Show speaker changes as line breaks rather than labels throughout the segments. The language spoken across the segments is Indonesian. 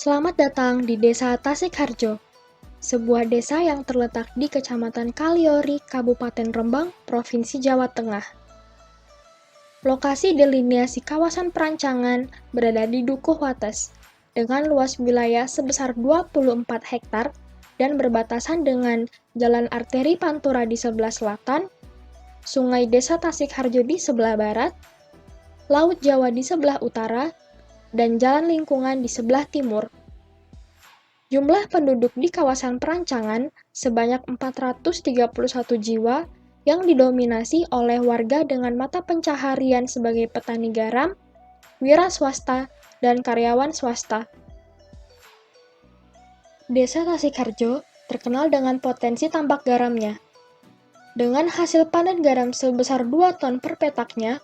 Selamat datang di Desa Tasikharjo, sebuah desa yang terletak di Kecamatan Kaliori, Kabupaten Rembang, Provinsi Jawa Tengah. Lokasi delineasi kawasan perancangan berada di Dukuh Wates, dengan luas wilayah sebesar 24 hektar dan berbatasan dengan Jalan Arteri Pantura di sebelah selatan, Sungai Desa Tasikharjo di sebelah barat, Laut Jawa di sebelah utara, dan jalan lingkungan di sebelah timur. Jumlah penduduk di kawasan perancangan sebanyak 431 jiwa yang didominasi oleh warga dengan mata pencaharian sebagai petani garam, wira swasta, dan karyawan swasta. Desa Tasikharjo terkenal dengan potensi tambak garamnya. Dengan hasil panen garam sebesar 2 ton per petaknya,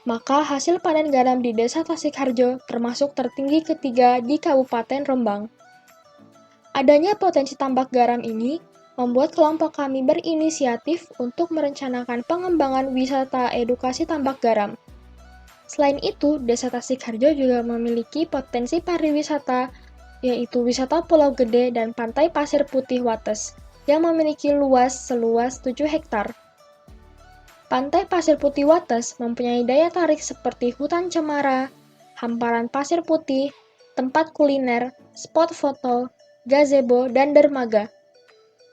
maka hasil panen garam di Desa Tasikharjo termasuk tertinggi ketiga di Kabupaten Rembang. Adanya potensi tambak garam ini membuat kelompok kami berinisiatif untuk merencanakan pengembangan wisata edukasi tambak garam. Selain itu, Desa Tasikharjo juga memiliki potensi pariwisata, yaitu wisata Pulau Gede dan Pantai Pasir Putih Wates, yang memiliki luas seluas 7 hektar. Pantai Pasir Putih Wates mempunyai daya tarik seperti hutan cemara, hamparan pasir putih, tempat kuliner, spot foto, gazebo, dan dermaga.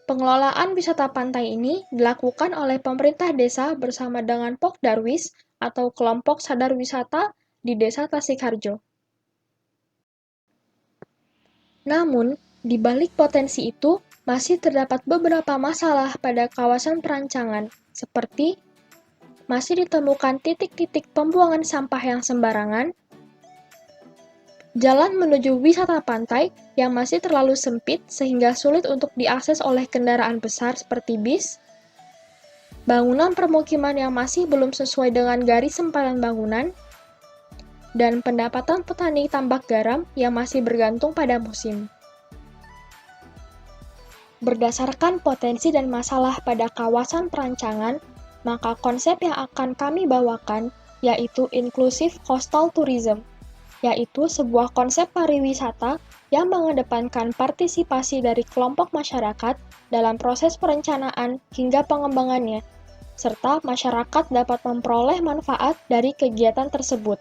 Pengelolaan wisata pantai ini dilakukan oleh pemerintah desa bersama dengan Pokdarwis atau kelompok sadar wisata di Desa Tasikharjo. Namun, di balik potensi itu, masih terdapat beberapa masalah pada kawasan perancangan, seperti masih ditemukan titik-titik pembuangan sampah yang sembarangan, jalan menuju wisata pantai yang masih terlalu sempit sehingga sulit untuk diakses oleh kendaraan besar seperti bis, bangunan permukiman yang masih belum sesuai dengan garis sempadan bangunan, dan pendapatan petani tambak garam yang masih bergantung pada musim. Berdasarkan potensi dan masalah pada kawasan perancangan, maka konsep yang akan kami bawakan yaitu Inclusive Coastal Tourism, yaitu sebuah konsep pariwisata yang mengedepankan partisipasi dari kelompok masyarakat dalam proses perencanaan hingga pengembangannya, serta masyarakat dapat memperoleh manfaat dari kegiatan tersebut.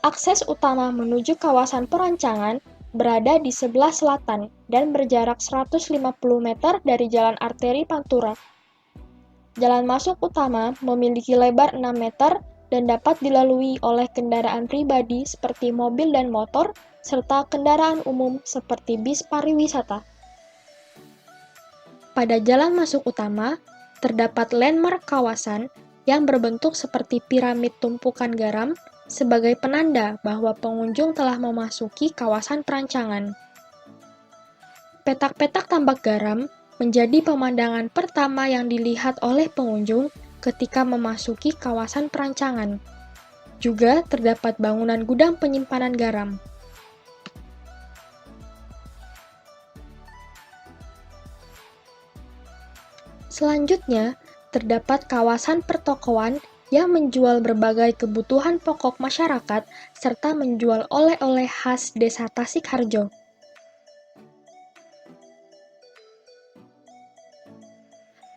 Akses utama menuju kawasan perancangan berada di sebelah selatan dan berjarak 150 meter dari Jalan Arteri Pantura. Jalan masuk utama memiliki lebar 6 meter dan dapat dilalui oleh kendaraan pribadi seperti mobil dan motor, serta kendaraan umum seperti bis pariwisata. Pada jalan masuk utama, terdapat landmark kawasan yang berbentuk seperti piramid tumpukan garam sebagai penanda bahwa pengunjung telah memasuki kawasan perancangan. Petak-petak tambak garam menjadi pemandangan pertama yang dilihat oleh pengunjung ketika memasuki kawasan perancangan. Juga terdapat bangunan gudang penyimpanan garam. Selanjutnya, terdapat kawasan pertokoan yang menjual berbagai kebutuhan pokok masyarakat serta menjual oleh-oleh khas Desa Tasikharjo.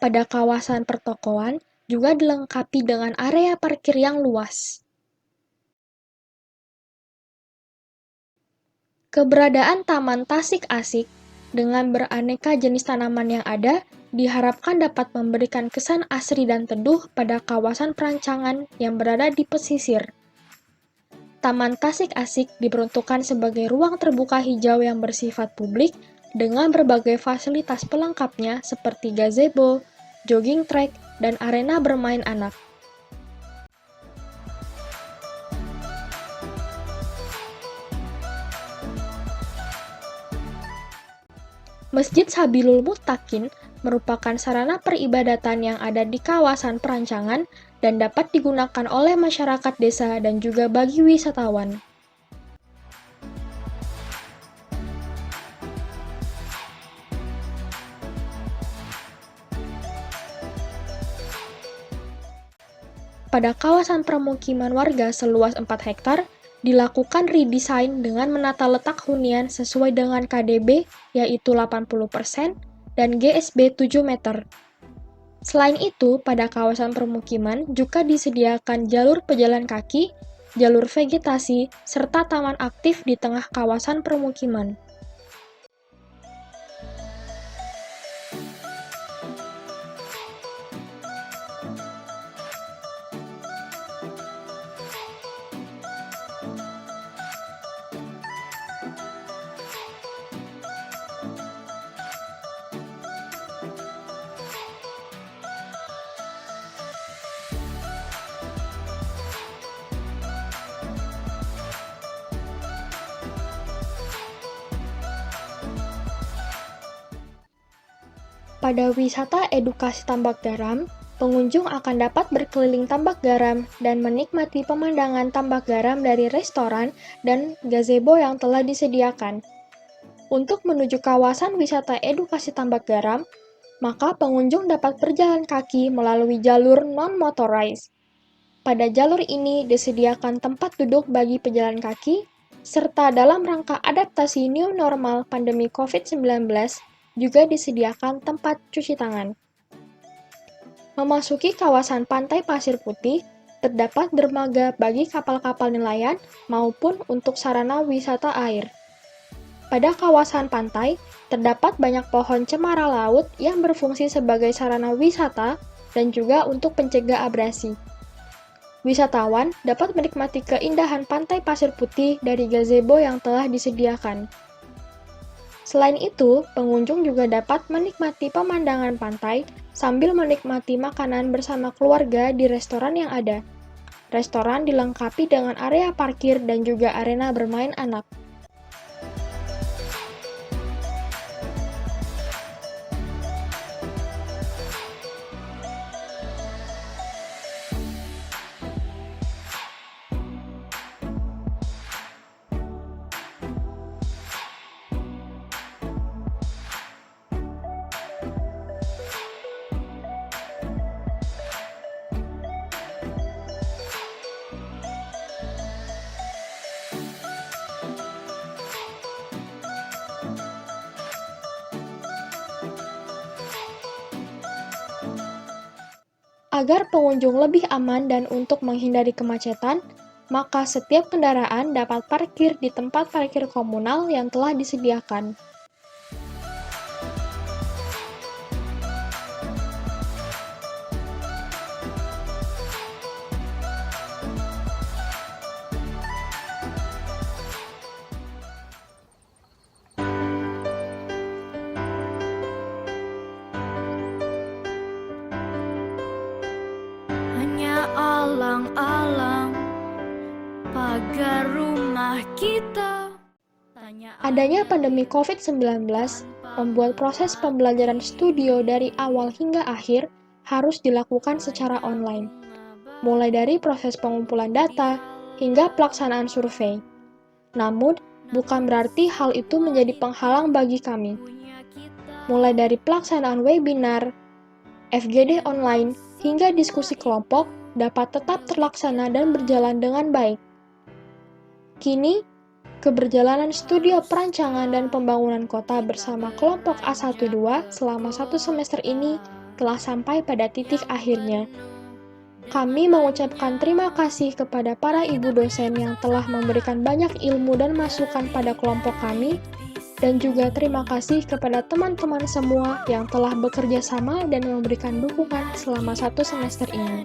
Pada kawasan pertokoan juga dilengkapi dengan area parkir yang luas. Keberadaan Taman Tasik Asik dengan beraneka jenis tanaman yang ada diharapkan dapat memberikan kesan asri dan teduh pada kawasan perancangan yang berada di pesisir. Taman Tasik Asik diperuntukkan sebagai ruang terbuka hijau yang bersifat publik dengan berbagai fasilitas pelengkapnya seperti gazebo, jogging track, dan arena bermain anak. Masjid Sabilul Muttaqin merupakan sarana peribadatan yang ada di kawasan perancangan dan dapat digunakan oleh masyarakat desa dan juga bagi wisatawan. Pada kawasan permukiman warga seluas 4 hektar, dilakukan redesign dengan menata letak hunian sesuai dengan KDB, yaitu 80%, dan GSB 7 meter. Selain itu, pada kawasan permukiman juga disediakan jalur pejalan kaki, jalur vegetasi, serta taman aktif di tengah kawasan permukiman. Pada wisata edukasi tambak garam, pengunjung akan dapat berkeliling tambak garam dan menikmati pemandangan tambak garam dari restoran dan gazebo yang telah disediakan. Untuk menuju kawasan wisata edukasi tambak garam, maka pengunjung dapat berjalan kaki melalui jalur non-motorized. Pada jalur ini disediakan tempat duduk bagi pejalan kaki, serta dalam rangka adaptasi new normal pandemi COVID-19, juga disediakan tempat cuci tangan. Memasuki kawasan pantai Pasir Putih, terdapat dermaga bagi kapal-kapal nelayan maupun untuk sarana wisata air. Pada kawasan pantai, terdapat banyak pohon cemara laut yang berfungsi sebagai sarana wisata dan juga untuk pencegah abrasi. Wisatawan dapat menikmati keindahan pantai Pasir Putih dari gazebo yang telah disediakan. Selain itu, pengunjung juga dapat menikmati pemandangan pantai sambil menikmati makanan bersama keluarga di restoran yang ada. Restoran dilengkapi dengan area parkir dan juga arena bermain anak. Agar pengunjung lebih aman dan untuk menghindari kemacetan, maka setiap kendaraan dapat parkir di tempat parkir komunal yang telah disediakan.
Hanya alang-alang pagar rumah kita.
Adanya pandemi COVID-19 membuat proses pembelajaran studio dari awal hingga akhir harus dilakukan secara online, mulai dari proses pengumpulan data hingga pelaksanaan survei. Namun, bukan berarti hal itu menjadi penghalang bagi kami. Mulai dari pelaksanaan webinar, FGD online, hingga diskusi kelompok dapat tetap terlaksana dan berjalan dengan baik. Kini, keberjalanan studio perancangan dan pembangunan kota bersama kelompok A12 selama 1 semester ini telah sampai pada titik akhirnya. Kami mengucapkan terima kasih kepada para ibu dosen yang telah memberikan banyak ilmu dan masukan pada kelompok kami, dan juga terima kasih kepada teman-teman semua yang telah bekerja sama dan memberikan dukungan selama 1 semester ini.